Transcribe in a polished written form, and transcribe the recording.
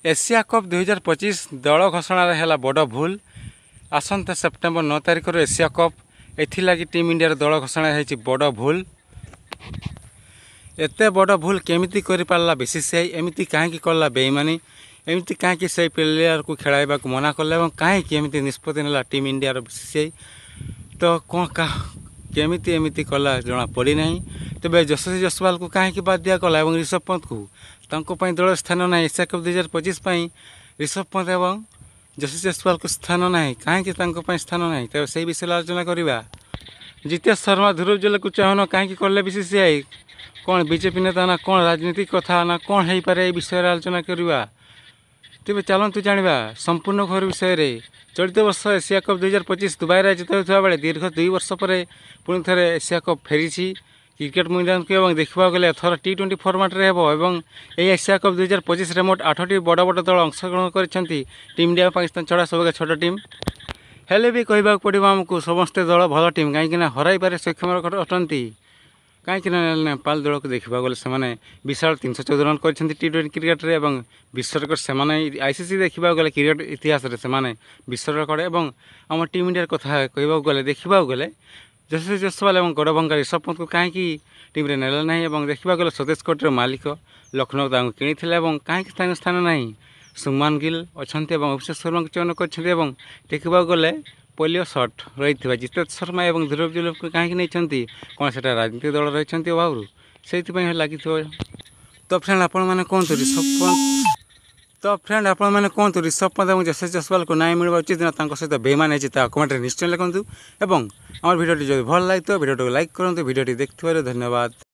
Asia cup 2025 दल घोषणार है बड़ भूल। आसंता सेप्टेम्बर 9 तारिख एशिया कप एथिलागि टीम इंडिया दल घोषणा है बड़ भूल। एते बड़ भूल केमिति करि पारला बीसीसीआई, एमिति काहेकि कला बेईमानी, एमिति काहेकि से प्लेयर को खेलाइबा को मना कले और काहेकि एमिति निष्पत्ति नेला टीम इंडिया बीसीसीआई। तो कौन का केमिति एमिति कला जना पड़ी नहीं। तेज यशस्वी जसवाल को काहेकि बाद दिया गला और ऋषभ पंत को तांको पई दल स्थान ना एशिया कप 2025 पई ऋषभ पंत और यशस्वी जसवाल को स्थान ना कहीं स्थान ना। तो से विषय आलोचना करवा। जितेश शर्मा ध्रुव जुल को चाहन कहीं कले बीसीसीआई कौन बीजेपी नेता ना कौन राजनीतिक कथा ना कौन हो पारे विषय आलोचना करवा। तेज चलतु जाना संपूर्ण खबर विषय में। चलित वर्ष एशिया कप 2025 दुबई आयोजित होता बेले दीर्घ 2 वर्ष पर पुणी थे एशिया कप फेरी क्रिकेट मैदान को देखा गले थर T20 फर्माट्रे हो। एशिया कप 2025 मोट 8टी बड़ बड़ दल अंशग्रहण कर टीम इंडिया पाकिस्तान छड़ा सब छोट टीम हेले भी कहवा पड़ो आमको समस्ते दल भल टीम कहीं हर पारे सक्षम अटंती। कहीं नेपाल दल को देखा गले से विशाल 314 रन कर T20 क्रिकेट और विश्व रेकर्ड से आईसीसी देखा गले क्रिकेट इतिहास से विश्व रेकर्ड और आम टीम इंडिया कथा कहवा गले देखा गले यशस्वी जसवाल और गौरवंगा ऋषभ पंत को कहीं टीम रे नेला नहीं। देखा गले स्वदेश कोटर मालिक लखनऊ किनी कहीं स्थान ना। सुमान गिल अच्छा अभिषेक शर्मा को चयन कर देखा गले पोलियो शॉट रही जितेश शर्मा और ध्रुव जुल को कहीं नहीं कौन से राजनीतिक दल रही अभाव से लगी। तो फ्रेंड आपण मैंने कहतु ऋषभ पंत कहतु ऋषभ पंत और यशस्वी जसवाल को ना मिलवा उचित ना सहित बेईमान है कमेंट निश्चय लिखुँ। और आम भिडियो जो भल लगे भिडियो लाइक करूँ। भिडियो देखते धन्यवाद।